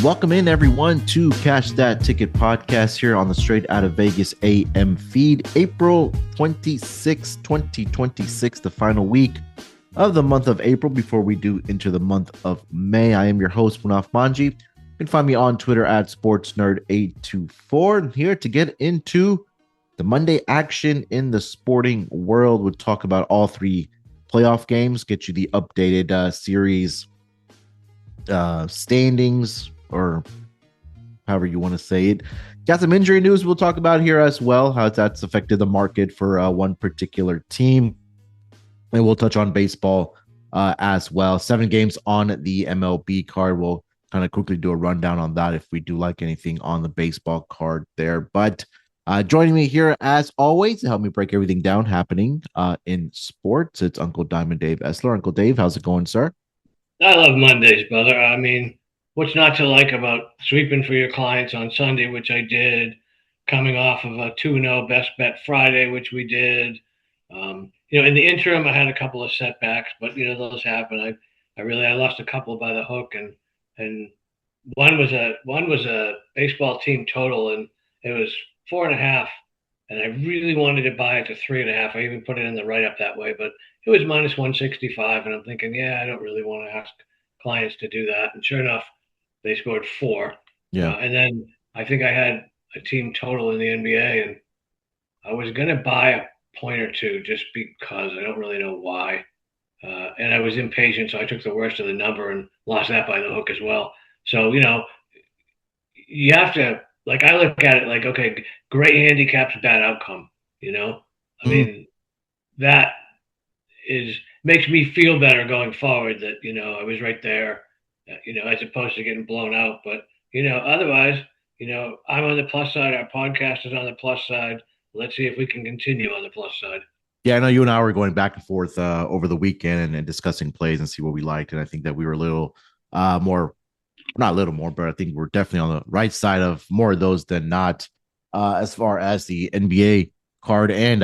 Welcome in, everyone, to Cash That Ticket podcast here on the Straight Outta Vegas AM feed. April 26, 2026, the final week of the month of April before we do enter the month of May. I am your host, Munaf Manji. You can find me on Twitter at SportsNerd824. Here to get into the Monday action in the sporting world. We'll talk about all three playoff games, get you the updated series standings, or however you want to say it. Got some injury news we'll talk about here as well, how that's affected the market for one particular team. And we'll touch on baseball as well. 7 games on the MLB card. We'll kind of quickly do a rundown on that if we do like anything on the baseball card there. But joining me here, as always, to help me break everything down happening in sports, it's Uncle Diamond Dave Esler. Uncle Dave, how's it going, sir? I love Mondays, brother. I mean, what's not to like about sweeping for your clients on Sunday, which I did, coming off of a 2-0 best bet Friday, which we did. In the interim, I had a couple of setbacks, but those happen. I lost a couple by the hook, and one was a baseball team total, and it was 4.5, and I really wanted to buy it to 3.5. I even put it in the write up that way, but it was minus 165, and I'm thinking, I don't really want to ask clients to do that. And sure enough, they scored 4. Yeah. And then I think I had a team total in the NBA, and I was going to buy a point or two just because I don't really know why. And I was impatient, so I took the worst of the number and lost that by the hook as well. So, you have to, like, I look at it like, okay, great handicaps, bad outcome, I mean, that makes me feel better going forward that, I was right there, as opposed to getting blown out. But, otherwise, I'm on the plus side. Our podcast is on the plus side. Let's see if we can continue on the plus side. Yeah, I know you and I were going back and forth over the weekend and discussing plays and see what we liked. And I think that we were a little more, not a little more, but I think we're definitely on the right side of more of those than not, as far as the NBA card and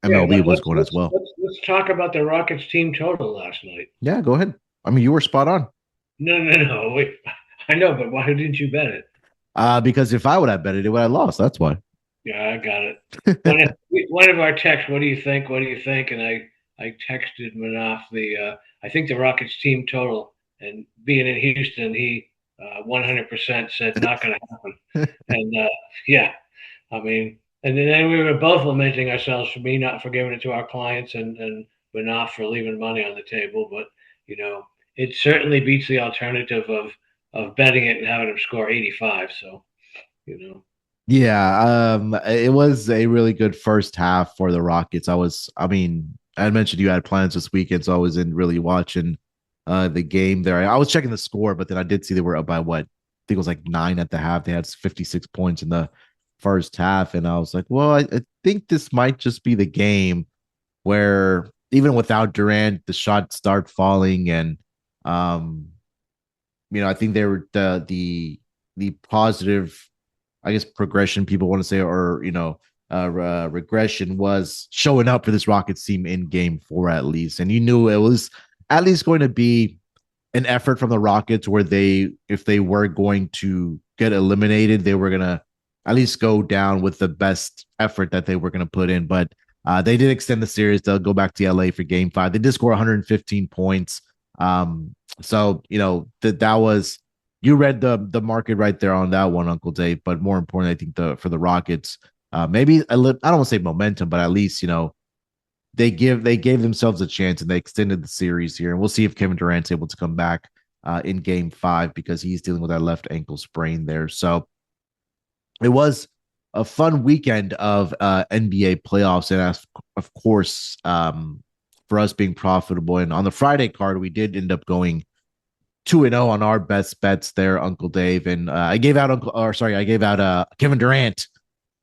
MLB was going as well. Let's talk about the Rockets team total last night. Yeah, go ahead. I mean, you were spot on. No. Wait, I know, but why didn't you bet it? Because if I would have betted it, would have lost. That's why. Yeah, I got it. One of our texts, what do you think? What do you think? And I texted Munaf I think the Rockets team total, and being in Houston, he 100% said not going to happen. And I mean, and then we were both lamenting ourselves for me not for giving it to our clients and Munaf for leaving money on the table. But it certainly beats the alternative of betting it and having them score 85. So, Yeah, it was a really good first half for the Rockets. I had mentioned you had plans this weekend, so I wasn't really watching the game there. I was checking the score, but then I did see they were up by what? I think it was like 9 at the half. They had 56 points in the first half, and I was like, well, I think this might just be the game where even without Durant, the shots start falling, and I think they were the positive, I guess, progression people want to say, or regression was showing up for this Rockets team in Game 4 at least, and you knew it was at least going to be an effort from the Rockets where if they were going to get eliminated, they were gonna at least go down with the best effort that they were gonna put in. But they did extend the series. They'll go back to LA for Game 5. They did score 115 points. So that was. You read the market right there on that one, Uncle Dave. But more importantly, I think for the Rockets, maybe I don't want to say momentum, but at least they gave themselves a chance and they extended the series here. And we'll see if Kevin Durant's able to come back in Game 5 because he's dealing with that left ankle sprain there. So it was a fun weekend of NBA playoffs, and of course, for us being profitable. And on the Friday card, we did end up going 2-0 on our best bets there, Uncle Dave. And I gave out Kevin Durant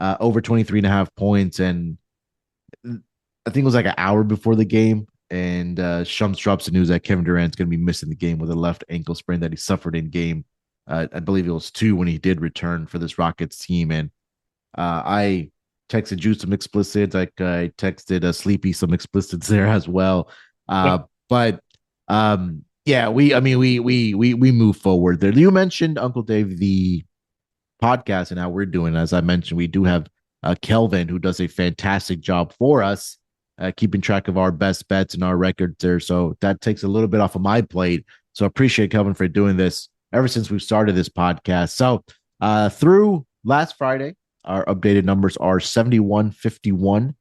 over 23.5 points. And I think it was like an hour before the game. And Shums drops the news that Kevin Durant's going to be missing the game with a left ankle sprain that he suffered in game. I believe it was 2 when he did return for this Rockets team. And I texted you some explicits. I texted Sleepy some explicits there as well. But Yeah, we move forward there. You mentioned Uncle Dave the podcast and how we're doing. As I mentioned, we do have Kelvin who does a fantastic job for us, keeping track of our best bets and our records there. So that takes a little bit off of my plate. So I appreciate Kelvin for doing this ever since we started this podcast. So through last Friday, our updated numbers are 71-51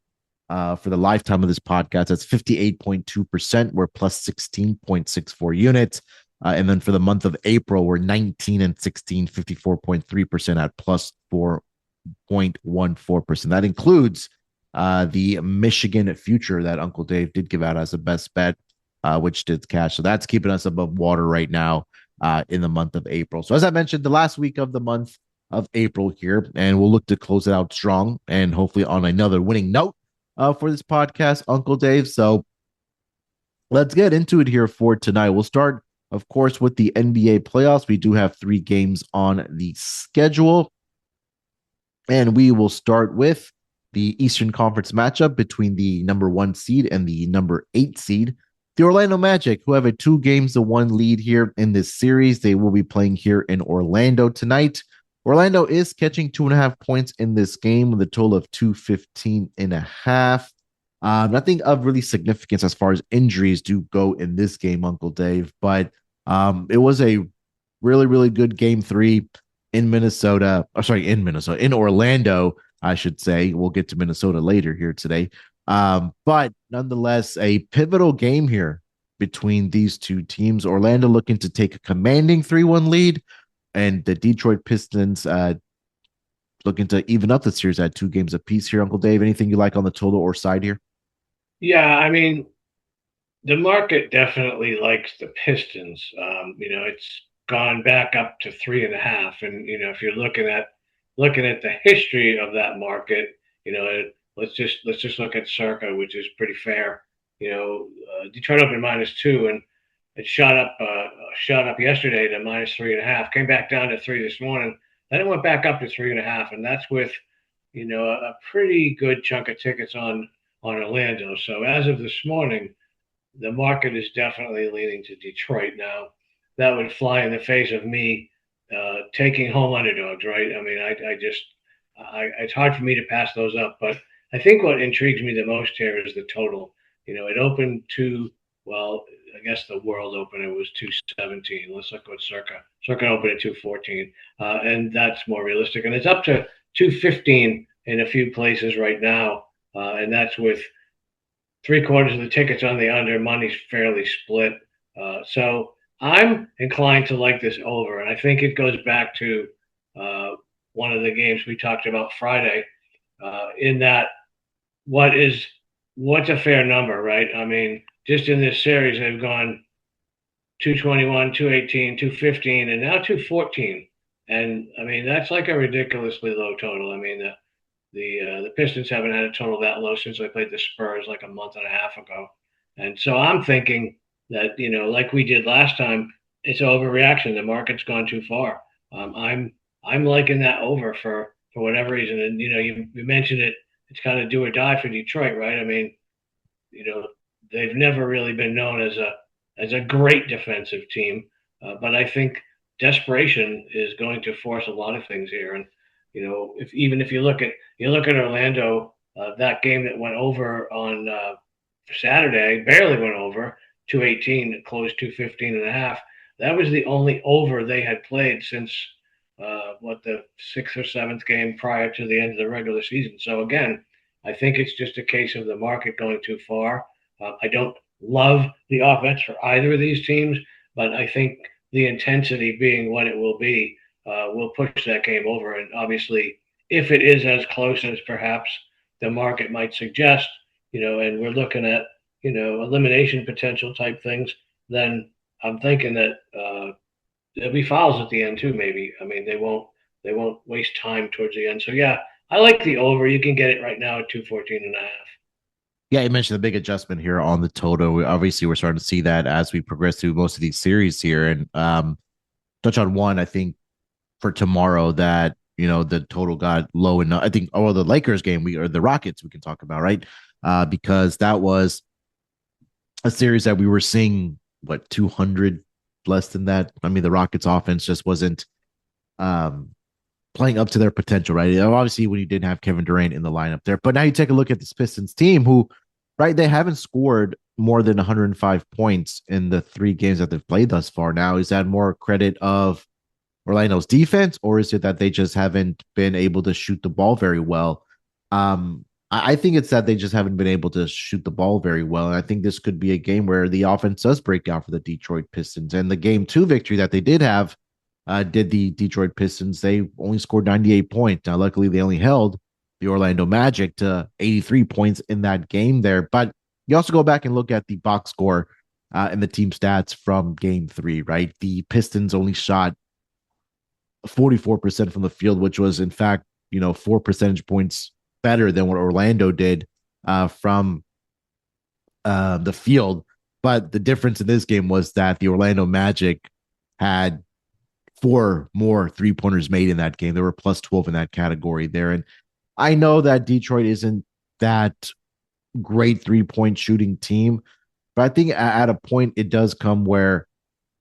for the lifetime of this podcast. That's 58.2%. We're plus 16.64 units. And then for the month of April, we're 19 and 16, 54.3% at plus 4.14%. That includes the Michigan future that Uncle Dave did give out as a best bet, which did cash. So that's keeping us above water right now in the month of April. So as I mentioned, the last week of the month of April here, and we'll look to close it out strong and hopefully on another winning note for this podcast, Uncle Dave. So let's get into it here for tonight. We'll start, of course, with the NBA playoffs. We do have 3 games on the schedule. And we will start with the Eastern Conference matchup between the number 1 seed and the number 8 seed. The Orlando Magic, who have a 2-1 lead here in this series. They will be playing here in Orlando tonight. Orlando is catching 2.5 points in this game with a total of 215.5. Nothing of really significance as far as injuries do go in this game, Uncle Dave, but it was a really, really good game 3 in Minnesota. In Orlando, I should say. We'll get to Minnesota later here today. But nonetheless, a pivotal game here between these two teams. Orlando looking to take a commanding 3-1 lead, and the Detroit Pistons looking to even up the series at 2 games apiece here. Uncle Dave, anything you like on the total or side here? Yeah, I mean, the market definitely likes the Pistons. It's gone back up to 3.5, and if you're looking at the history of that market, let's just look at Circa, which is pretty fair. Detroit opened -2, and it shot up yesterday to -3.5. Came back down to 3 this morning. Then it went back up to 3.5, and that's with a pretty good chunk of tickets on Orlando. So as of this morning, the market is definitely leaning to Detroit now. That would fly in the face of me taking home underdogs, right? I mean, it's hard for me to pass those up. But I think what intrigues me the most here is the total. It opened I guess the World Open, it was 217. Let's look at Circa. Circa opened at 214, and that's more realistic. And it's up to 215 in a few places right now, and that's with 3/4 of the tickets on the under. Money's fairly split. So I'm inclined to like this over, and I think it goes back to one of the games we talked about Friday, in that what's a fair number, right? I mean, just in this series, they've gone 221, 218, 215, and now 214. And I mean, that's like a ridiculously low total. I mean, the Pistons haven't had a total that low since they played the Spurs like a month and a half ago. And so I'm thinking that, like we did last time, it's overreaction. The market's gone too far. I'm liking that over for whatever reason. And, you mentioned it. It's kind of do or die for Detroit, right? I mean, they've never really been known as a great defensive team, but I think desperation is going to force a lot of things here. And if you look at Orlando, that game that went over on Saturday barely went over 218. It closed 215.5. That was the only over they had played since the 6th or 7th game prior to the end of the regular season. So again, I think it's just a case of the market going too far. I don't love the offense for either of these teams, but I think the intensity being what it will be will push that game over. And obviously, if it is as close as perhaps the market might suggest, and we're looking at, elimination potential type things, then I'm thinking that there'll be fouls at the end too, maybe. I mean, they won't waste time towards the end. So yeah, I like the over. You can get it right now at 214.5. Yeah, you mentioned the big adjustment here on the total. We're starting to see that as we progress through most of these series here. And touch on one, I think, for tomorrow that, the total got low enough. I think, the Lakers game, or the Rockets, we can talk about, right? Because that was a series that we were seeing what, 200 less than that. I mean, the Rockets offense just wasn't um, playing up to their potential, right? Obviously, when you didn't have Kevin Durant in the lineup there, but now you take a look at this Pistons team, who, right, they haven't scored more than 105 points in the 3 games that they've played thus far. Now, is that more credit of Orlando's defense, or is it that they just haven't been able to shoot the ball very well? I think it's that they just haven't been able to shoot the ball very well. And I think this could be a game where the offense does break down for the Detroit Pistons. And the game 2 victory that they did have, did the Detroit Pistons, they only scored 98 points. Now, luckily, they only held the Orlando Magic to 83 points in that game there. But you also go back and look at the box score and the team stats from game 3, right? The Pistons only shot 44% from the field, which was, in fact, 4 percentage points better than what Orlando did from the field. But the difference in this game was that the Orlando Magic had 4 more 3-pointers made in that game. There were plus 12 in that category there. And I know that Detroit isn't that great 3-point shooting team, but I think at a point it does come where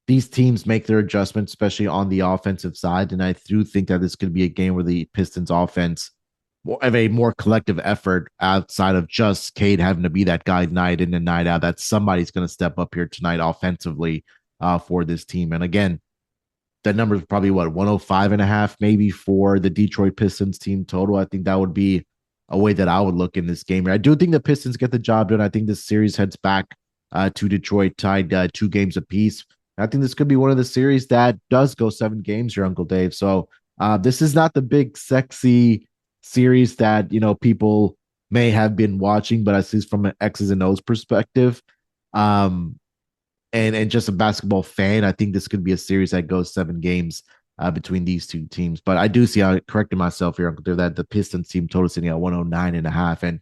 these teams make their adjustments, especially on the offensive side. And I do think that this could be a game where the Pistons offense will have a more collective effort outside of just Cade having to be that guy night in and night out. That somebody's going to step up here tonight offensively for this team. And again, that number is probably 105.5 maybe for the Detroit Pistons team total. I think that would be a way that I would look in this game. I do think the Pistons get the job done. I think this series heads back to Detroit, tied 2 games apiece. I think this could be one of the series that does go 7 games here, Uncle Dave. So this is not the big, sexy series that, people may have been watching, but at least from an X's and O's perspective, and just a basketball fan, I think this could be a series that goes 7 games between these 2 teams. But I do see, I corrected myself here, Uncle Dave, that the Pistons team total sitting at 109.5. And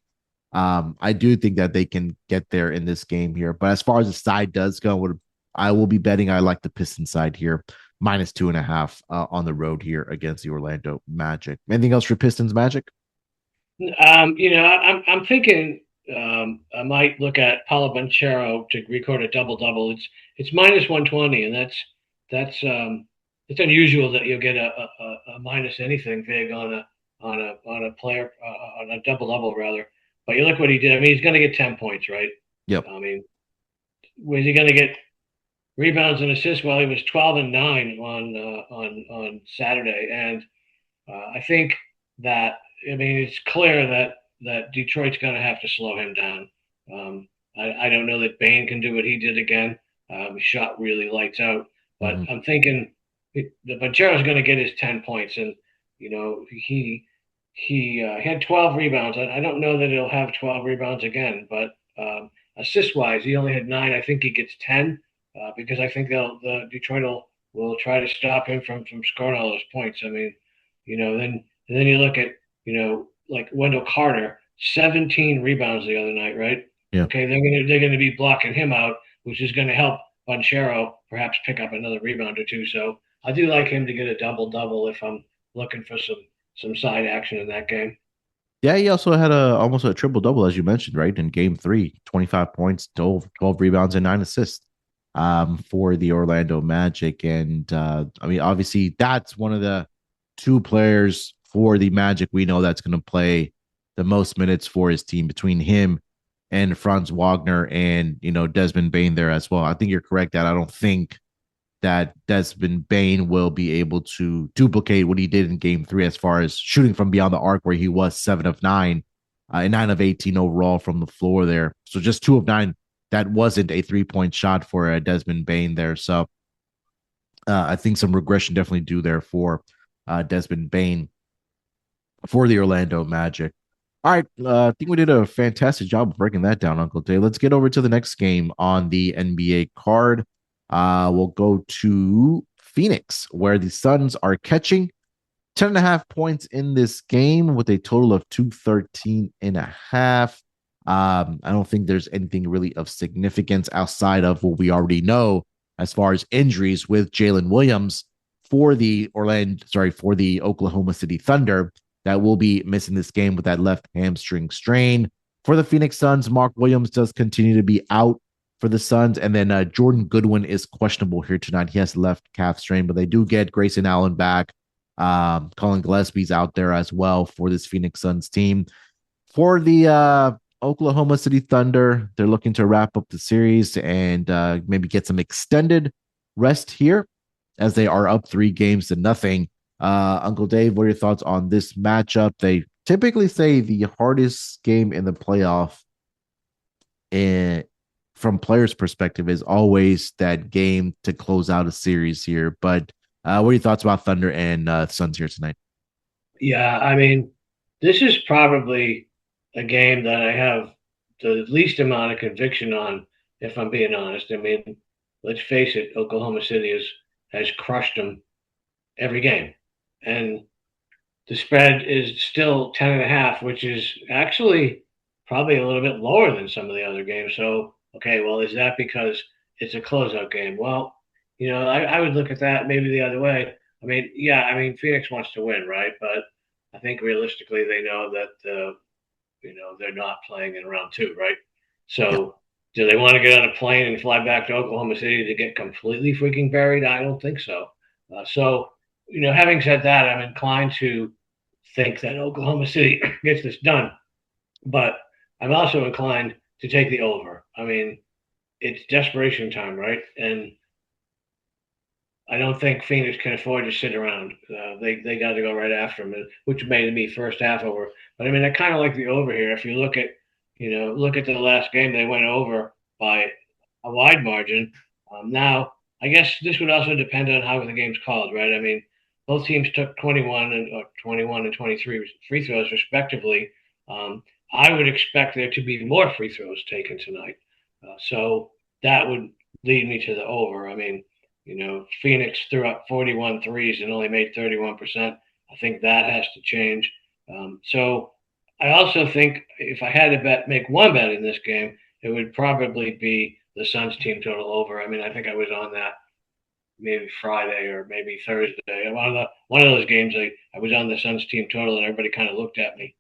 I do think that they can get there in this game here. But as far as the side does go, I will be betting I like the Pistons side here, minus 2.5 on the road here against the Orlando Magic. Anything else for Pistons Magic? I'm thinking I might look at Paolo Banchero to record a double-double. It's minus 120, and that's it's unusual that you'll get a minus anything big on a player on a double-double rather. But you look what he did. I mean, he's going to get 10 points, right? Yep. I mean, was he going to get rebounds and assists? Well, he was 12 and 9 on Saturday, and I think that, I mean, it's clear that Detroit's going to have to slow him down. I don't know that Bane can do what he did again. He shot really lights out, but I'm thinking the Banchero's going to get his 10 points, and he had 12 rebounds. I don't know that he'll have 12 rebounds again, but assist wise, he only had 9. I think he gets 10. Because I think the Detroit will try to stop him from scoring all those points. I mean, then you look at, like Wendell Carter, 17 rebounds the other night, right? Yeah. Okay, they're gonna be blocking him out, which is going to help Banchero perhaps pick up another rebound or 2. So I do like him to get a double-double if I'm looking for some side action in that game. Yeah, he also had almost a triple-double, as you mentioned, right? In game 3, 25 points, 12 rebounds, and 9 assists for the Orlando Magic. And I mean, obviously, that's one of the 2 players for the Magic we know that's going to play the most minutes for his team, between him and Franz Wagner and, Desmond Bane there as well. I think you're correct that I don't think that Desmond Bane will be able to duplicate what he did in game 3 as far as shooting from beyond the arc, where he was 7 of 9 and 9 of 18 overall from the floor there. So just 2 of 9. That wasn't a 3-point shot for Desmond Bane there. So I think some regression definitely due there for Desmond Bane for the Orlando Magic. All right. I think we did a fantastic job of breaking that down, Uncle Day. Let's get over to the next game on the NBA card. We'll go to Phoenix, where the Suns are catching 10.5 points in this game with a total of 213.5. I don't think there's anything really of significance outside of what we already know as far as injuries with Jalen Williams for the Oklahoma City Thunder that will be missing this game with that left hamstring strain. For the Phoenix Suns, Mark Williams does continue to be out for the Suns. And then Jordan Goodwin is questionable here tonight. He has left calf strain, but they do get Grayson Allen back. Colin Gillespie's out there as well for this Phoenix Suns team. For the Oklahoma City Thunder, they're looking to wrap up the series and maybe get some extended rest here as they are up 3-0. Uncle Dave, what are your thoughts on this matchup? They typically say the hardest game in the playoff from players' perspective is always that game to close out a series here. But what are your thoughts about Thunder and Suns here tonight? Yeah, I mean, this is probably a game that I have the least amount of conviction on, if I'm being honest. I mean, let's face it, Oklahoma City has crushed them every game. And the spread is still 10.5, which is actually probably a little bit lower than some of the other games. So, okay, well, is that because it's a closeout game? Well, I would look at that maybe the other way. I mean, yeah, I mean, Phoenix wants to win, right? But I think realistically, they know that they're not playing in round two, right? Yeah. So, do they want to get on a plane and fly back to Oklahoma City to get completely freaking buried? I don't think so. Having said that, I'm inclined to think that Oklahoma City gets this done, but I'm also inclined to take the over. I mean, it's desperation time, right? And I don't think Phoenix can afford to sit around. They got to go right after them, which made me first half over. But I mean, I kind of like the over here. If you look at the last game, they went over by a wide margin. Now, I guess this would also depend on how the game's called, right? I mean, both teams took 21 and 23 free throws respectively. I would expect there to be more free throws taken tonight, so that would lead me to the over. I mean, Phoenix threw up 41 threes and only made 31%. I think that has to change. So I also think if I had to make one bet in this game, it would probably be the Suns team total over. I mean, I think I was on that maybe Friday or maybe Thursday. One of those games, I was on the Suns team total, and everybody kind of looked at me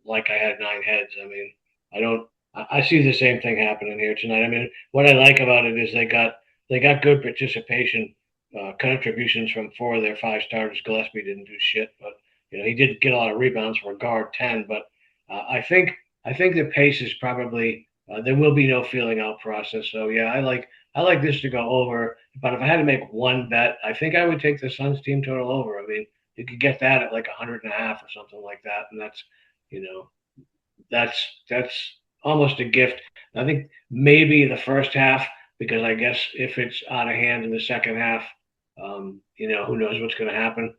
like I had 9 heads. I mean, I see the same thing happening here tonight. I mean, what I like about it is they got good participation, contributions from 4 of their 5 starters. Gillespie didn't do shit, but he did get a lot of rebounds for a guard 10. But I think the pace is probably there will be no feeling out process. So yeah, I like this to go over. But if I had to make one bet, I think I would take the Suns team total over. I mean, you could get that at like 100.5 or something like that, and that's you know that's almost a gift. I think maybe the first half, because I guess if it's out of hand in the second half, who knows what's going to happen.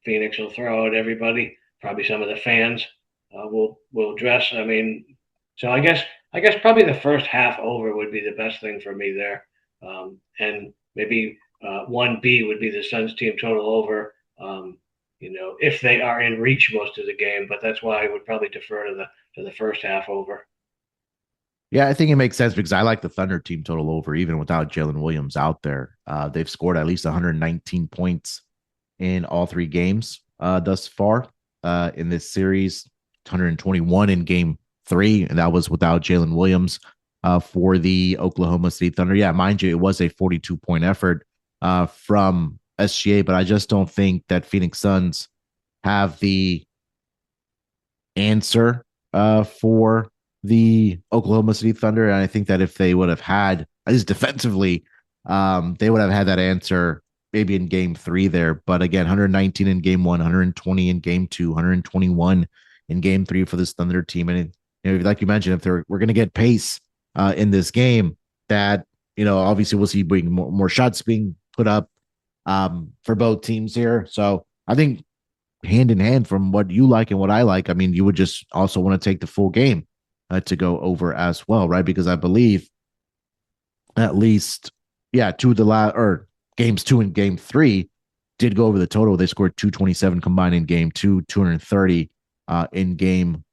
Phoenix will throw out everybody. Probably some of the fans will dress. I mean, so I guess probably the first half over would be the best thing for me there, and maybe 1B would be the Suns team total over. If they are in reach most of the game, but that's why I would probably defer to the first half over. Yeah, I think it makes sense because I like the Thunder team total over, even without Jalen Williams out there. They've scored at least 119 points in all 3 games thus far in this series. 121 in game 3, and that was without Jalen Williams for the Oklahoma City Thunder. Yeah, mind you, it was a 42-point effort from SGA, but I just don't think that Phoenix Suns have the answer for the Oklahoma City Thunder. And I think that if they would have had, at least defensively, they would have had that answer maybe in game 3 there. But again, 119 in game 1, 120 in game 2, 121 in game 3 for this Thunder team. And like you mentioned, if we're going to get pace in this game, that obviously we'll see more shots being put up for both teams here. So I think hand in hand from what you like and what I like, I mean, you would just also want to take the full game to go over as well, right? Because I believe at least, 2 of the last, or games 2 and game 3 did go over the total. They scored 227 combined in game 2, 230 in game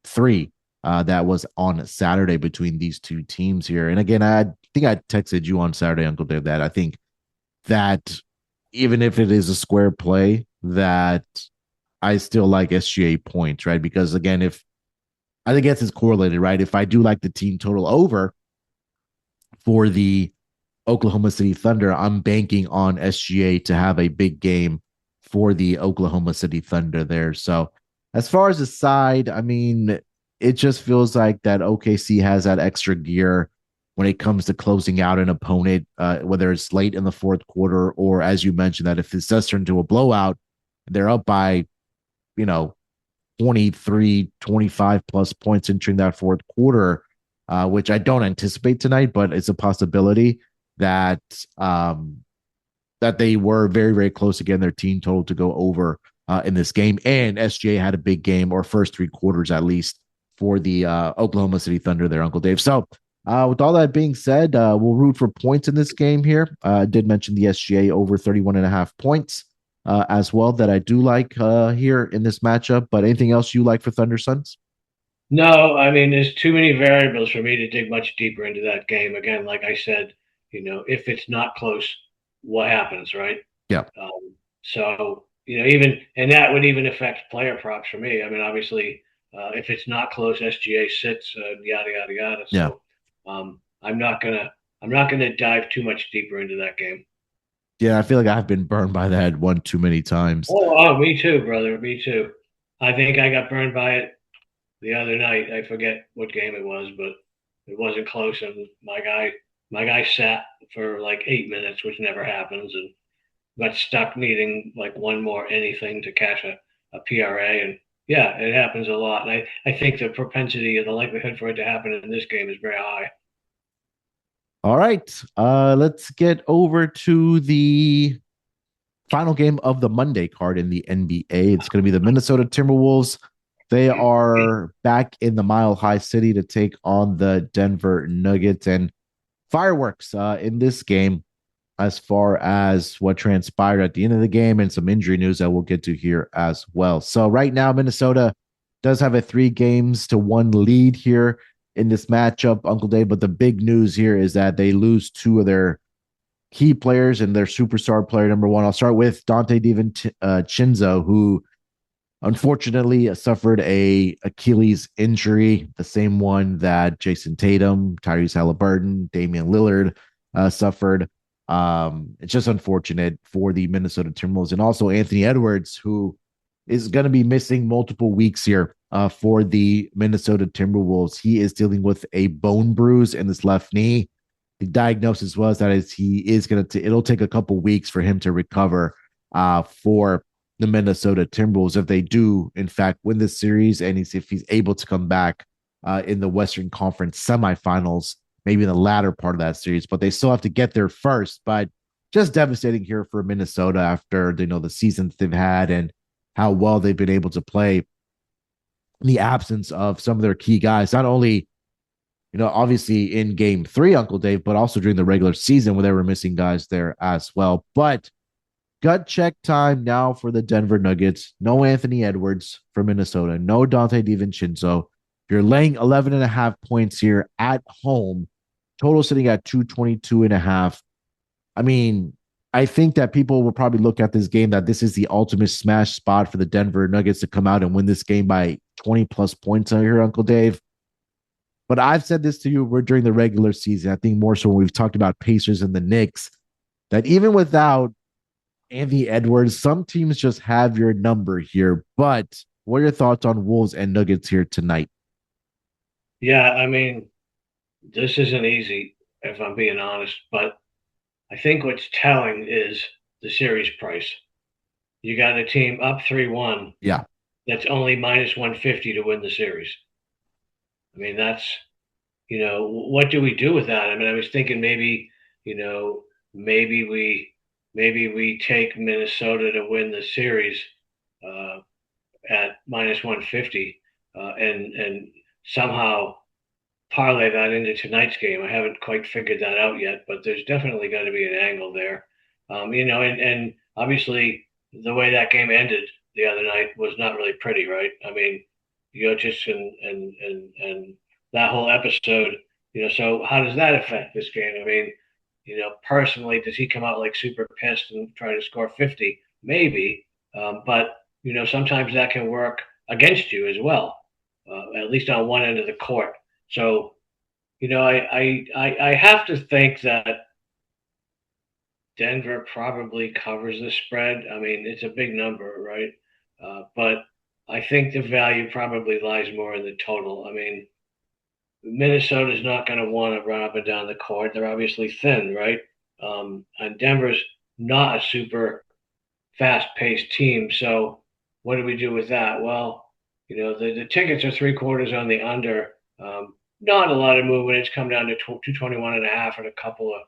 3. That was on Saturday between these 2 teams here. And again, I think I texted you on Saturday, Uncle Dave, that I think that even if it is a square play, that I still like SGA points, right? Because again, if I think it's correlated, right? If I do like the team total over, for the Oklahoma City Thunder. I'm banking on SGA to have a big game for the Oklahoma City Thunder there. So, as far as the side, I mean, it just feels like that OKC has that extra gear when it comes to closing out an opponent, whether it's late in the fourth quarter or, as you mentioned, that if this does turn into a blowout, they're up by, you know, 23, 25 plus points entering that fourth quarter, which I don't anticipate tonight, but it's a possibility that that they were very, very close again, their team total to go over in this game. And SGA had a big game, or first three quarters at least, for the Oklahoma City Thunder there, Uncle Dave. So with all that being said, we'll root for points in this game here. I did mention the SGA over 31.5 points as well that I do like here in this matchup. But anything else you like for Thunder Suns? No, I mean, there's too many variables for me to dig much deeper into that game. Again, like I said, if it's not close, what happens, right? Yeah. So, even, and that would even affect player props for me. I mean, obviously, if it's not close, SGA sits, yada, yada, yada. Yeah. So, I'm not gonna dive too much deeper into that game. Yeah, I feel like I've been burned by that one too many times. Oh, me too, brother. Me too. I think I got burned by it the other night. I forget what game it was, but it wasn't close. And my guy sat for like 8 minutes, which never happens, and got stuck needing like one more anything to cash a PRA. And yeah, it happens a lot. And I think the propensity or the likelihood for it to happen in this game is very high. All right. Let's get over to the final game of the Monday card in the NBA. It's going to be the Minnesota Timberwolves. They are back in the Mile High City to take on the Denver Nuggets, and fireworks in this game as far as what transpired at the end of the game and some injury news that we'll get to here as well. So right now, Minnesota does have a 3-1 lead here in this matchup, Uncle Dave. But the big news here is that they lose two of their key players and their superstar player number one. I'll start with Donte DiVincenzo, who unfortunately suffered a Achilles injury, the same one that Jason Tatum, Tyrese Halliburton, Damian Lillard suffered. It's just unfortunate for the Minnesota Timberwolves, and also Anthony Edwards, who is going to be missing multiple weeks here for the Minnesota Timberwolves. He is dealing with a bone bruise in his left knee. The diagnosis was that he is going to, it'll take a couple weeks for him to recover for the Minnesota Timberwolves if they do, in fact, win this series, and if he's able to come back in the Western Conference semifinals, maybe in the latter part of that series. But they still have to get there first. But just devastating here for Minnesota after the seasons they've had and how well they've been able to play in the absence of some of their key guys. Not only obviously in game 3, Uncle Dave, but also during the regular season when they were missing guys there as well. But gut check time now for the Denver Nuggets. No Anthony Edwards for Minnesota. No Donte DiVincenzo. You're laying 11.5 points here at home. Total sitting at 222.5. I mean, I think that people will probably look at this game that this is the ultimate smash spot for the Denver Nuggets to come out and win this game by 20 plus points here, Uncle Dave. But I've said this to you during the regular season. I think more so when we've talked about Pacers and the Knicks, that even without Anthony Edwards, some teams just have your number here. But what are your thoughts on Wolves and Nuggets here tonight? Yeah, I mean, this isn't easy, if I'm being honest, but I think what's telling is the series price. You got a team up 3-1. Yeah. That's only minus 150 to win the series. I mean, that's, what do we do with that? I mean, I was thinking maybe we take Minnesota to win the series at minus 150 and somehow parlay that into tonight's game. I haven't quite figured that out yet, but there's definitely got to be an angle there. And obviously the way that game ended the other night was not really pretty, right? I mean, Jokić and that whole episode, so how does that affect this game? I mean, personally, does he come out like super pissed and try to score 50? Maybe. But, sometimes that can work against you as well, at least on one end of the court. So, I have to think that Denver probably covers the spread. I mean, it's a big number, right? But I think the value probably lies more in the total. I mean, Minnesota's not going to want to run up and down the court. They're obviously thin, right? And Denver's not a super fast-paced team. So what do we do with that? Well, the tickets are three-quarters on the under. Not a lot of movement. It's come down to 221 and a half and a couple of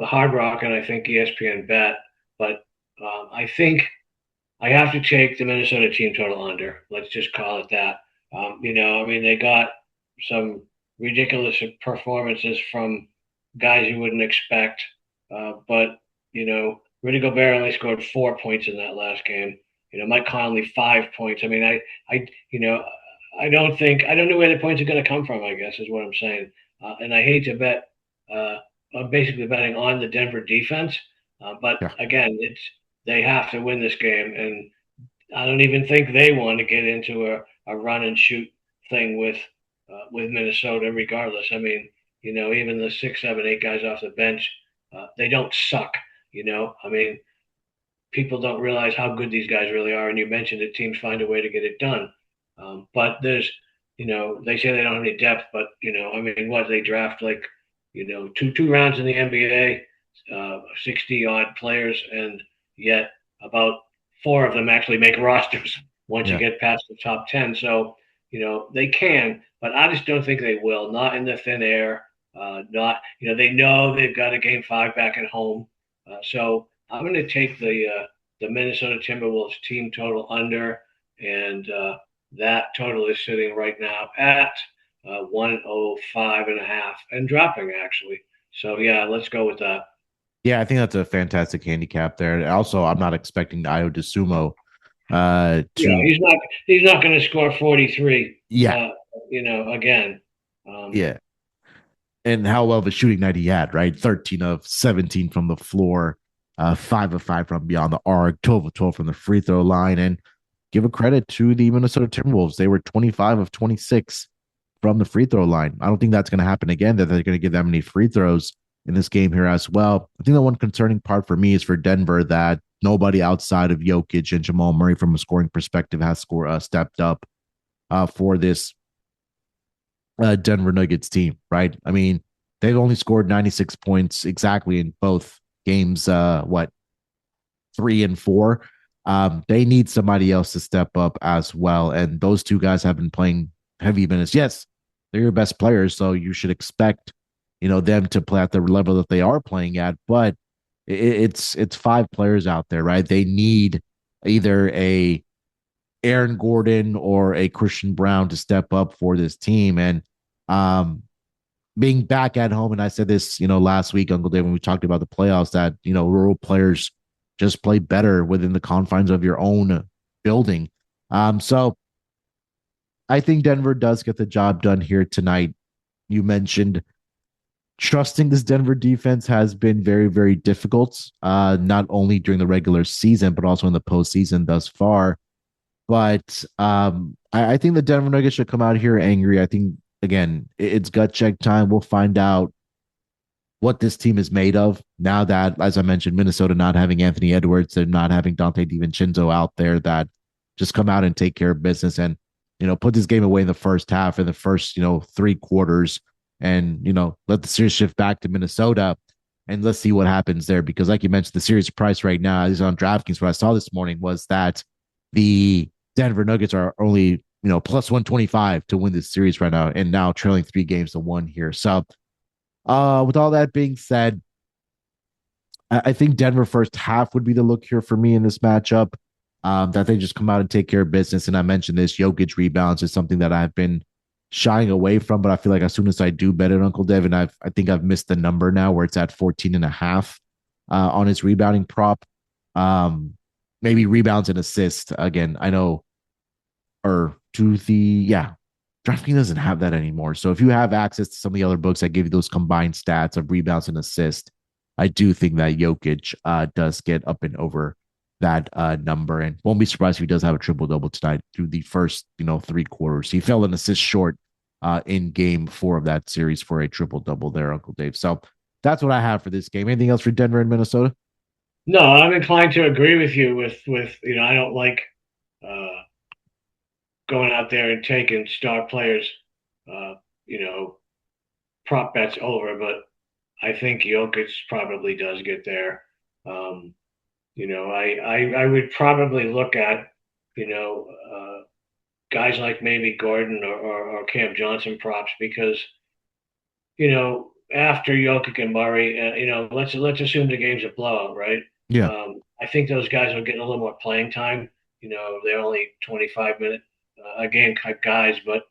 Hard Rock and I think ESPN bet. But I think I have to take the Minnesota team total under. Let's just call it that. I mean, they got some ridiculous performances from guys you wouldn't expect. But, Rudy Gobert only scored 4 points in that last game. Mike Conley, 5 points. I mean, I don't know where the points are going to come from, I guess, is what I'm saying. And I hate to bet, I'm basically betting on the Denver defense. But Yeah. again, they have to win this game. And I don't even think they want to get into a run and shoot thing with Minnesota, regardless. I mean, even the 6, 7, 8 guys off the bench, they don't suck. I mean, people don't realize how good these guys really are. And you mentioned that teams find a way to get it done. But there's, they say they don't have any depth, but I mean, what they draft like, two rounds in the NBA, 60 odd players, and yet about 4 of them actually make rosters once you get past the top 10. So, they can, but I just don't think they will. Not in the thin air. Not, they know they've got a game 5 back at home. So I'm going to take the Minnesota Timberwolves team total under, and that total is sitting right now at 105 and a half and dropping actually. So yeah, let's go with that. Yeah, I think that's a fantastic handicap there. Also, I'm not expecting Ayo Dosunmu Yeah, to. he's not going to score 43. Yeah, Again. yeah. And how well of a shooting night he had, right? 13 of 17 from the floor, 5 of 5 from beyond the arc, 12 of 12 from the free throw line. And give a credit to the Minnesota Timberwolves. They were 25 of 26 from the free throw line. I don't think that's going to happen again, that they're going to give that many free throws in this game here as well. I think the one concerning part for me is for Denver that nobody outside of Jokić and Jamal Murray from a scoring perspective has stepped up for this Denver Nuggets team, right? I mean, they've only scored 96 points exactly in both games, 3 and 4. They need somebody else to step up as well. And those two guys have been playing heavy minutes. Yes, they're your best players, so you should expect, them to play at the level that they are playing at. But it's 5 players out there, right? They need either a Aaron Gordon or a Christian Brown to step up for this team. And being back at home, and I said this, last week, Uncle Dave, when we talked about the playoffs, that, rural players just play better within the confines of your own building. So I think Denver does get the job done here tonight. You mentioned trusting this Denver defense has been very, very difficult, not only during the regular season, but also in the postseason thus far. But I think the Denver Nuggets should come out here angry. I think, again, it's gut check time. We'll find out what this team is made of now that, as I mentioned, Minnesota not having Anthony Edwards, they're not having Donte DiVincenzo out there that just come out and take care of business and, put this game away in the first half, in the first, 3 quarters, and, let the series shift back to Minnesota. And let's see what happens there. Because like you mentioned, the series price right now is on DraftKings. What I saw this morning was that the Denver Nuggets are only, plus 125 to win this series right now, and now trailing 3-1 here. So with all that being said, I think Denver first half would be the look here for me in this matchup, that they just come out and take care of business. And I mentioned this, Jokić rebounds is something that I've been shying away from, but I feel like as soon as I do bet it, Uncle Devin, I think I've missed the number now where it's at 14 and a half on his rebounding prop. Maybe rebounds and assists. Again, I know, or to the, DraftKings doesn't have that anymore. So if you have access to some of the other books that give you those combined stats of rebounds and assists, I do think that Jokić does get up and over that number, and won't be surprised if he does have a triple double tonight through the first 3 quarters. He fell an assist short in game 4 of that series for a triple double there, Uncle Dave. So that's what I have for this game. Anything else for Denver and Minnesota? No, I'm inclined to agree with you. With I don't like uh, going out there and taking star players, uh, you know, prop bets over, but I think Jokic probably does get there. Um, I would probably look at, you know, guys like maybe Gordon or Cam Johnson props because, after Jokic and Murray, let's assume the game's a blowout, right? Yeah. I think those guys are getting a little more playing time. They're only 25-minute a game type guys, but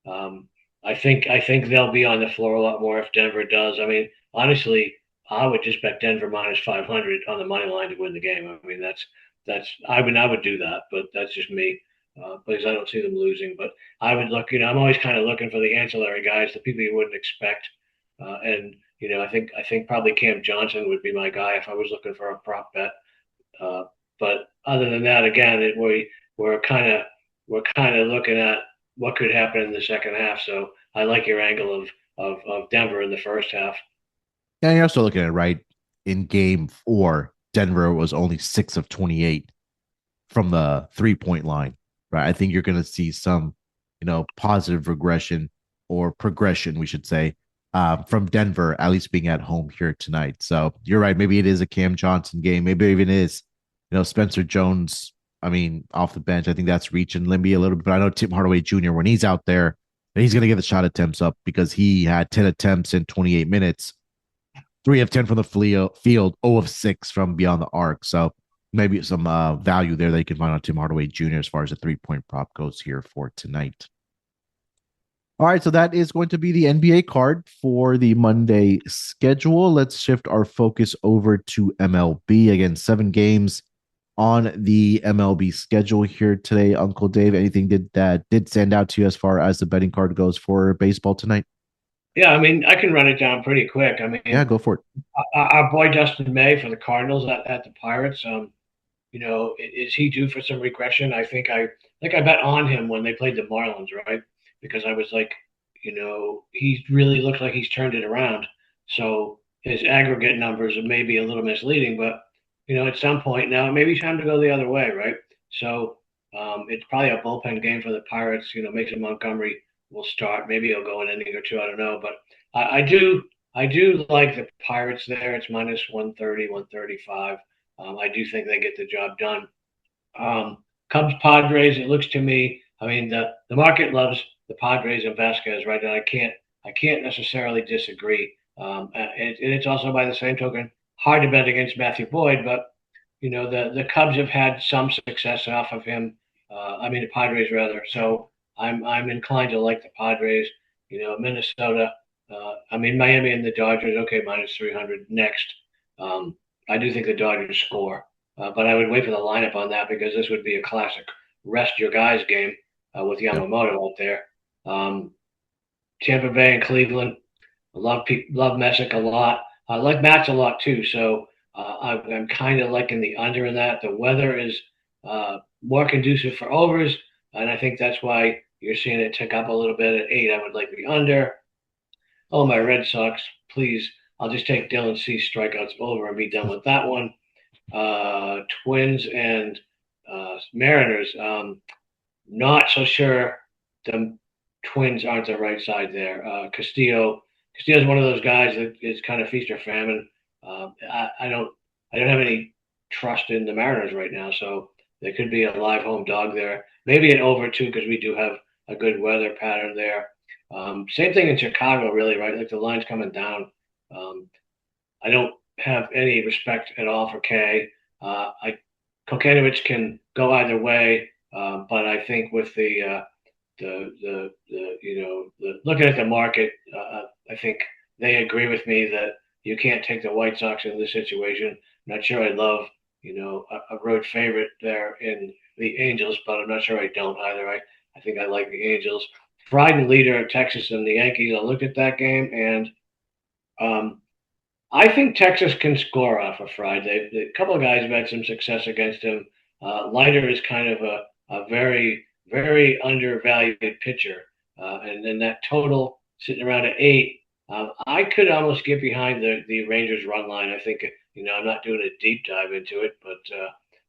um, I think they'll be on the floor a lot more if Denver does. I mean, honestly, I would just bet Denver minus 500 on the money line to win the game. I mean, that's I would do that, but that's just me because I don't see them losing. But I would look. I'm always kind of looking for the ancillary guys, the people you wouldn't expect, and I think probably Cam Johnson would be my guy if I was looking for a prop bet. Uh, but other than that, again, we're kind of looking at what could happen in the second half. So I like your angle of Denver in the first half. And you're also looking at it, right? In game 4, Denver was only 6 of 28 from the 3-point line, right? I think you're going to see some, positive regression or progression, we should say, from Denver, at least being at home here tonight. So you're right. Maybe it is a Cam Johnson game. Maybe it even is, Spencer Jones. I mean, off the bench, I think that's reaching Limby a little bit. But I know Tim Hardaway Jr., when he's out there, he's going to get the shot attempts up because he had 10 attempts in 28 minutes, 3 of 10 from the field, 0 of 6 from beyond the arc. So maybe some value there that you can find on Tim Hardaway Jr. as far as the 3-point prop goes here for tonight. All right, so that is going to be the NBA card for the Monday schedule. Let's shift our focus over to MLB. Again, 7 games on the MLB schedule here today. Uncle Dave, anything that did stand out to you as far as the betting card goes for baseball tonight? Yeah, I mean, I can run it down pretty quick. I Yeah, mean, go for it. our boy Dustin May for the Cardinals at the Pirates. Is he due for some regression? I bet on him when they played the Marlins, right? Because I was like, he really looks like he's turned it around. So his aggregate numbers may be a little misleading, but at some point now it may be time to go the other way, right? So it's probably a bullpen game for the Pirates. Mason Montgomery will start. Maybe he'll go an inning or two. I don't know, but I do like the Pirates there. It's minus 130, 135. I do think they get the job done. Cubs Padres. It looks to me. I mean, the market loves the Padres and Vasquez, right? And I can't necessarily disagree. And it's also by the same token hard to bet against Matthew Boyd, but the Cubs have had some success off of him. The Padres rather. So I'm inclined to like the Padres. Minnesota. Miami and the Dodgers. Okay, minus 300 next. I do think the Dodgers score, but I would wait for the lineup on that because this would be a classic rest your guys game with Yamamoto out there. Tampa Bay and Cleveland. I love Messick a lot. I like Mats a lot too. So I'm kind of liking the under in that. The weather is more conducive for overs, and I think that's why you're seeing it tick up a little bit at 8. I would like the under. Oh, my Red Sox, please. I'll just take Dylan Cease strikeouts over and be done with that one. Twins and Mariners. Not so sure the Twins aren't the right side there. Castillo's one of those guys that is kind of feast or famine. I don't have any trust in the Mariners right now, so there could be a live home dog there. Maybe an over too because we do have a good weather pattern there. Same thing in Chicago, really, right? Like the line's coming down. I don't have any respect at all for K. Kokanovic can go either way, but I think with the looking at the market, I think they agree with me that you can't take the White Sox in this situation. I'm not sure I love a road favorite there in the Angels, but I'm not sure I don't either. I think I like the Angels. Friday leader of Texas and the Yankees. I looked at that game, and I think Texas can score off of Friday. A couple of guys have had some success against him. Leiter is kind of a very, very undervalued pitcher. and then that total sitting around at 8. I could almost get behind the Rangers run line. I think, I'm not doing a deep dive into it, but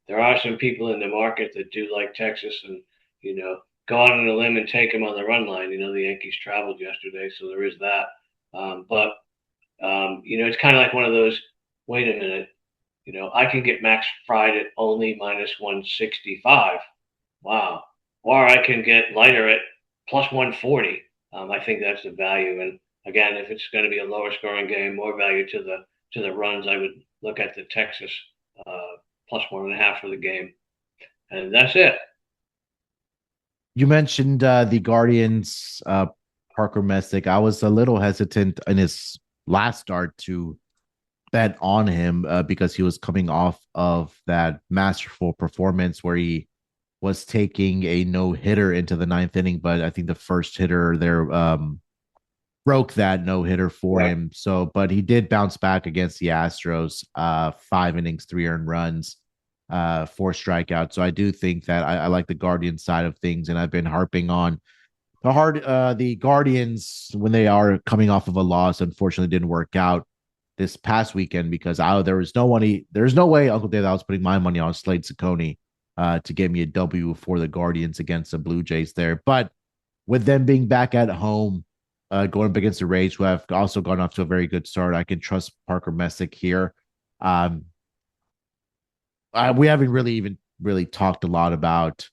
there are some people in the market that do like Texas and, go out on a limb and take them on the run line. The Yankees traveled yesterday, so there is that. But it's kind of like one of those, wait a minute, I can get Max Fried at only minus 165. Wow. Or I can get Leiter at plus 140. I think that's the value. And again, if it's going to be a lower scoring game, more value to the runs, I would look at the Texas plus 1.5 for the game. And that's it. You mentioned the Guardians, Parker Messick. I was a little hesitant in his last start to bet on him because he was coming off of that masterful performance where he was taking a no hitter into the ninth inning, but I think the first hitter there broke that no hitter for him. So, but he did bounce back against the Astros, 5 innings, 3 earned runs, 4 strikeouts. So I do think that I like the Guardian side of things, and I've been harping on the Guardians when they are coming off of a loss. Unfortunately, didn't work out this past weekend because there's no way Uncle Dave I was putting my money on Slade Ciccone to get me a W for the Guardians against the Blue Jays there. But with them being back at home, going up against the Rays, who have also gone off to a very good start, I can trust Parker Messick here. We haven't really talked a lot about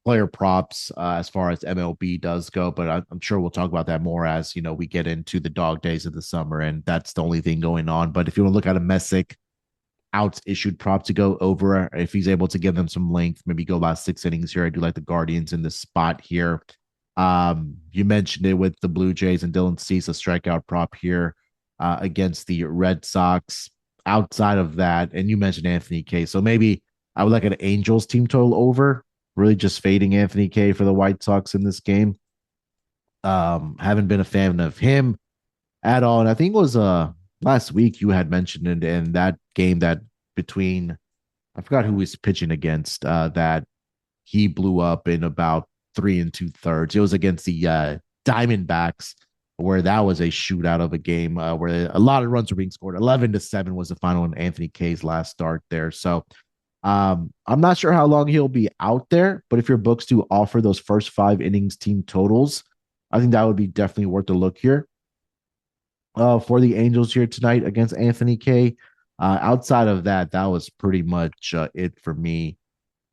player props as far as MLB does go, but I'm sure we'll talk about that more as we get into the dog days of the summer, and that's the only thing going on. But if you want to look at a Messick outs issued prop to go over, if he's able to give them some length, maybe go about 6 innings here. I do like the Guardians in this spot here. You mentioned it with the Blue Jays and Dylan Cease, a strikeout prop here against the Red Sox. Outside of that, and you mentioned Anthony K, so maybe I would like an Angels team total over. Really just fading Anthony K for the White Sox in this game. Haven't been a fan of him at all. And I think it was last week you had mentioned it in that game that between I forgot who was pitching against that he blew up in about 3 2/3. It was against the Diamondbacks, where that was a shootout of a game where a lot of runs were being scored. 11-7 was the final in Anthony K's last start there. So I'm not sure how long he'll be out there, but if your books do offer those first 5 innings team totals, I think that would be definitely worth a look here for the Angels here tonight against Anthony K. Outside of that, that was pretty much it for me.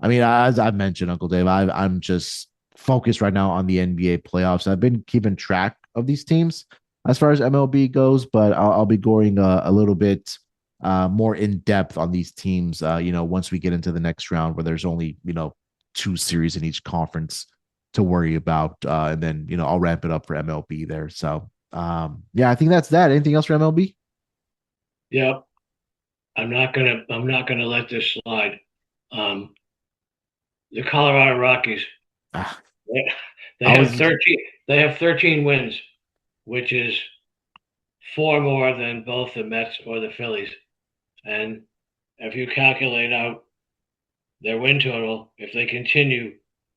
I mean, as I mentioned, Uncle Dave, I'm just focused right now on the NBA playoffs. I've been keeping track of these teams as far as MLB goes, but I'll be going a little bit more in depth on these teams, once we get into the next round where there's only, 2 series in each conference to worry about. And then, I'll ramp it up for MLB there. So, I think that's that. Anything else for MLB? Yeah, I'm not gonna let this slide. The Colorado Rockies, Ah, they have 13. They have 13 wins, which is 4 more than both the Mets or the Phillies. And if you calculate out their win total, if they continue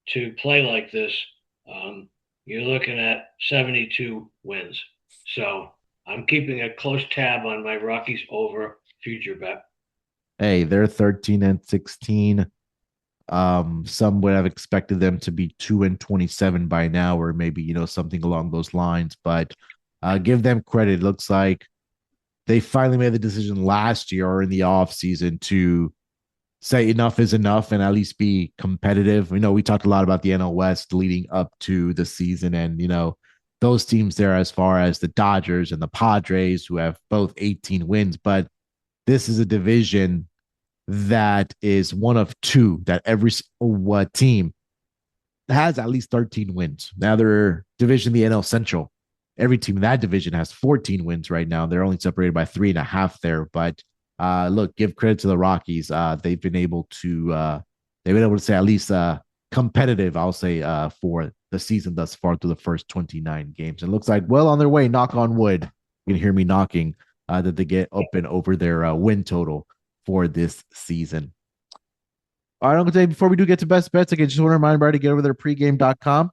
to play like this, you're looking at 72 wins. So I'm keeping a close tab on my Rockies over future bet. Hey, they're 13-16. Some would have expected them to be 2-27 by now, or maybe something along those lines. But give them credit. It looks like they finally made the decision last year or in the off season to say enough is enough and at least be competitive. We talked a lot about the NL West leading up to the season, and those teams there, as far as the Dodgers and the Padres, who have both 18 wins, but this is a division that is one of 2 that every team has at least 13 wins. Now their division, the NL Central, every team in that division has 14 wins right now. They're only separated by 3.5 there. But look, give credit to the Rockies. They've been able to say at least competitive, I'll say, for the season thus far through the first 29 games. It looks like well on their way, knock on wood. You can hear me knocking, that they get up and over their win total for this season. All right, Uncle Dave, before we do get to best bets, again, just want to remind everybody to get over there, pregame.com.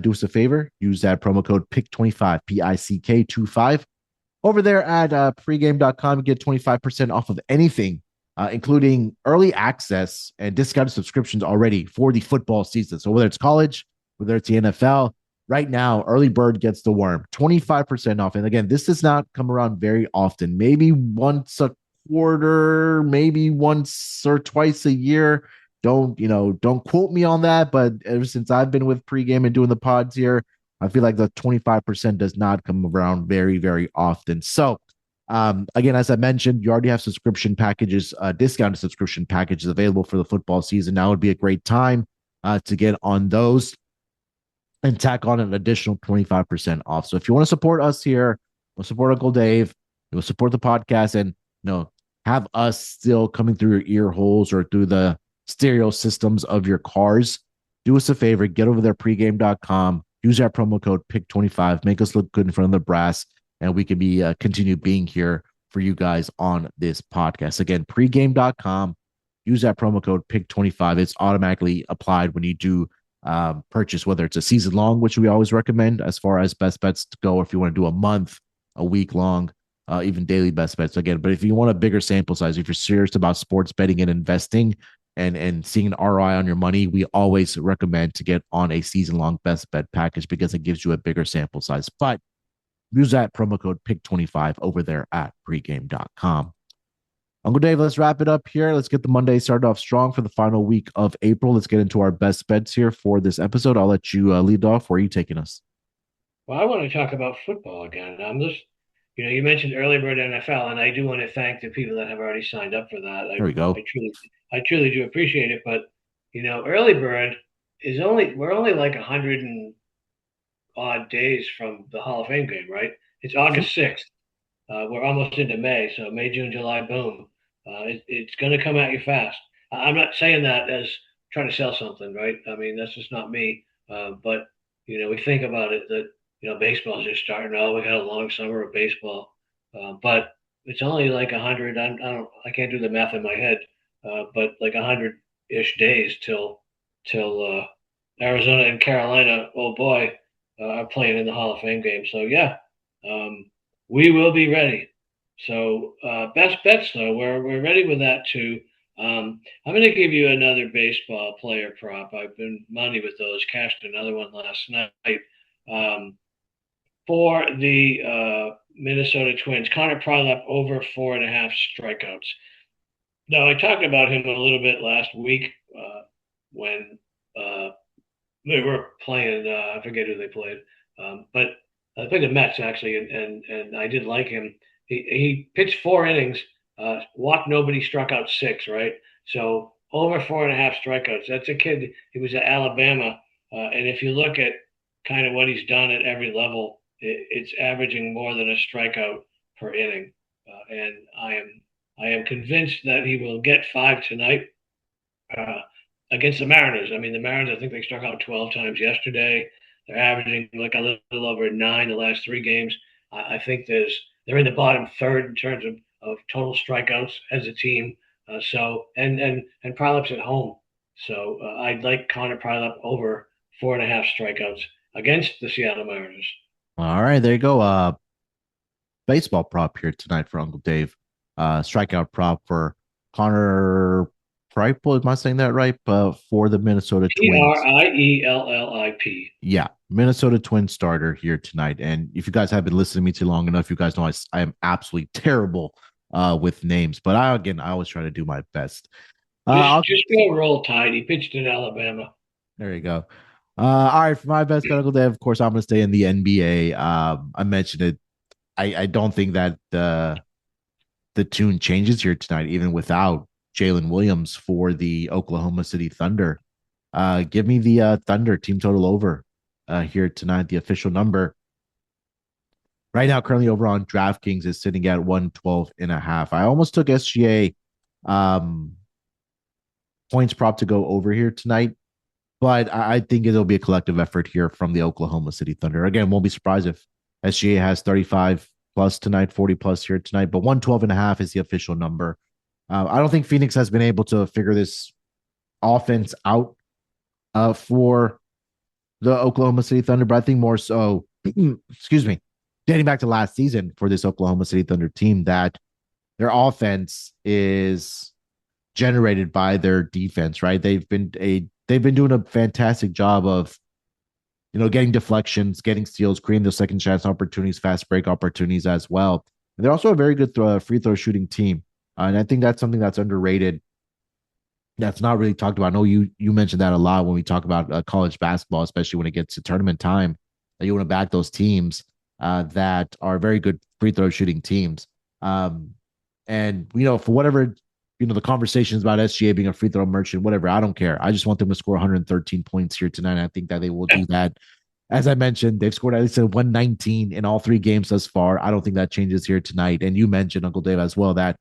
do us a favor, use that promo code PICK25, PICK25. Over there at pregame.com, you get 25% off of anything, including early access and discounted subscriptions already for the football season. So whether it's college, whether it's the NFL, right now, early bird gets the worm, 25% off. And again, this does not come around very often, maybe once a quarter, maybe once or twice a year. Don't quote me on that, but ever since I've been with pregame and doing the pods here, I feel like the 25% does not come around very, very often. So, again, as I mentioned, you already have subscription packages, discounted subscription packages available for the football season. Now would be a great time to get on those and tack on an additional 25% off. So if you want to support us here, we'll support Uncle Dave, you'll support the podcast, and have us still coming through your ear holes or through the stereo systems of your cars, do us a favor, get over there, pregame.com. Use our promo code PICK25. Make us look good in front of the brass, and we can be continue being here for you guys on this podcast. Again, pregame.com. Use that promo code PICK25. It's automatically applied when you do purchase, whether it's a season long, which we always recommend as far as best bets to go, or if you want to do a month, a week long, even daily best bets again. But if you want a bigger sample size, if you're serious about sports betting and investing, and seeing an ROI on your money, we always recommend to get on a season-long best bet package because it gives you a bigger sample size. But use that promo code PICK25 over there at pregame.com. Uncle Dave, let's wrap it up here. Let's get the Monday started off strong for the final week of April. Let's get into our best bets here for this episode. I'll let you lead off. Where are you taking us? Well, I want to talk about football again. I'm just, you mentioned early bird NFL, and I do want to thank the people that have already signed up for that. There we go. I truly do appreciate it. But early bird is we're only like 100 and odd days from the Hall of Fame game, right? It's August 6th. We're almost into May, so May, June, July, boom. It's going to come at you fast. I'm not saying that as trying to sell something, right? I mean, that's just not me. But we think about it that baseball's just starting. Oh, we got a long summer of baseball, but it's only like 100. I can't do the math in my head, but like 100-ish days till Arizona and Carolina, oh boy, are playing in the Hall of Fame game. So yeah, we will be ready. So best bets though, we're ready with that too. I'm going to give you another baseball player prop. I've been money with those. Cashed another one last night. For the Minnesota Twins, Connor Prielap over 4.5 strikeouts. Now, I talked about him a little bit last week when they were playing. I forget who they played, but they played the Mets actually, and I did like him. He pitched 4 innings, walked nobody, struck out 6. Right, so over 4.5 strikeouts. That's a kid. He was at Alabama, and if you look at kind of what he's done at every level, it's averaging more than a strikeout per inning, and I am convinced that he will get 5 tonight against the Mariners. I mean, the Mariners, I think they struck out 12 times yesterday. They're averaging like a little over 9 the last 3 games. I think they're in the bottom third in terms of total strikeouts as a team. So and Prielap's at home, so I'd like Connor Prielap over 4.5 strikeouts against the Seattle Mariners. All right, there you go. Baseball prop here tonight for Uncle Dave. Strikeout prop for Connor Prielap. Am I saying that right? For the Minnesota Twins. Priellip. Yeah, Minnesota Twins starter here tonight. And if you guys have been listening to me too long enough, you guys know I am absolutely terrible with names. But I always try to do my best. Just go roll Tide. He pitched in Alabama. There you go. All right, for my best medical day, of course, I'm going to stay in the NBA. I mentioned it. I don't think that the tune changes here tonight, even without Jalen Williams for the Oklahoma City Thunder. Give me the Thunder team total over here tonight. The official number right now, currently over on DraftKings, is sitting at 112.5. I almost took SGA points prop to go over here tonight. But I think it'll be a collective effort here from the Oklahoma City Thunder. Again, won't be surprised if SGA has 35 plus tonight, 40 plus here tonight, but 112.5 is the official number. I don't think Phoenix has been able to figure this offense out for the Oklahoma City Thunder, but I think more so, excuse me, dating back to last season for this Oklahoma City Thunder team, that their offense is generated by their defense, right? They've been doing a fantastic job of getting deflections, getting steals, creating those second chance opportunities, fast break opportunities as well. And they're also a very good free throw shooting team, and I think that's something that's underrated. That's not really talked about. I know you mentioned that a lot when we talk about college basketball, especially when it gets to tournament time. That you want to back those teams that are very good free throw shooting teams. And for whatever the conversations about SGA being a free throw merchant, whatever, I don't care. I just want them to score 113 points here tonight. I think that they will do that. As I mentioned, they've scored at least 119 in all 3 games thus far. I don't think that changes here tonight. And you mentioned, Uncle Dave, as well, that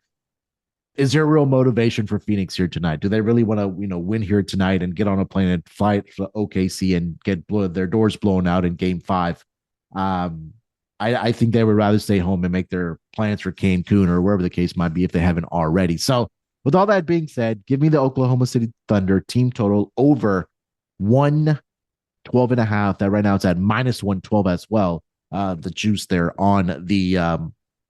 is there real motivation for Phoenix here tonight? Do they really want to, win here tonight and get on a plane and fly to OKC and get their doors blown out in Game 5? I think they would rather stay home and make their plans for Cancun or wherever the case might be if they haven't already. So, with all that being said, give me the Oklahoma City Thunder team total over 112.5. That right now it's at minus 112 as well. The juice there on the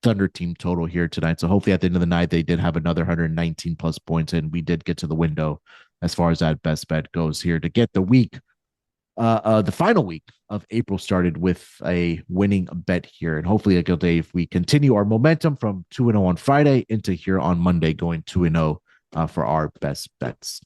Thunder team total here tonight. So hopefully at the end of the night, they did have another 119 plus points, and we did get to the window as far as that best bet goes here to get the week. The final week of April started with a winning bet here. And hopefully, Uncle Dave, we continue our momentum from 2-0 on Friday into here on Monday, going 2-0 for our best bets.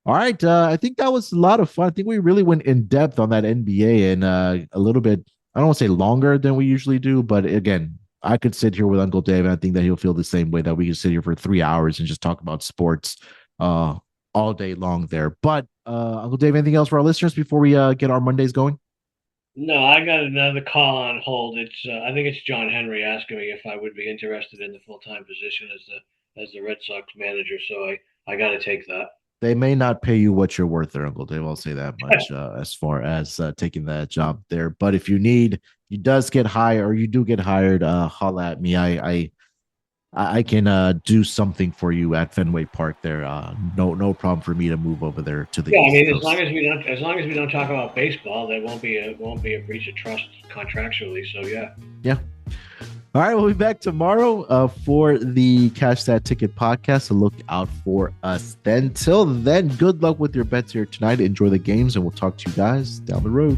All right. I think that was a lot of fun. I think we really went in depth on that NBA and a little bit, I don't want to say longer than we usually do, but again, I could sit here with Uncle Dave, and I think that he'll feel the same way, that we could sit here for 3 hours and just talk about sports all day long there. But Uncle Dave, anything else for our listeners before we get our Mondays going? No, I got another call on hold. It's I think it's John Henry asking me if I would be interested in the full-time position as the Red Sox manager. So I got to take that. They may not pay you what you're worth there, Uncle Dave. I'll say that much as far as taking that job there. But if you do get hired, holla at me. I can do something for you at Fenway Park there. No problem for me to move over there to the East Coast. as long as we don't talk about baseball, there won't be a breach of trust contractually. So yeah. All right, we'll be back tomorrow for the Cash That Ticket podcast. So look out for us then. Till then, good luck with your bets here tonight. Enjoy the games, and we'll talk to you guys down the road.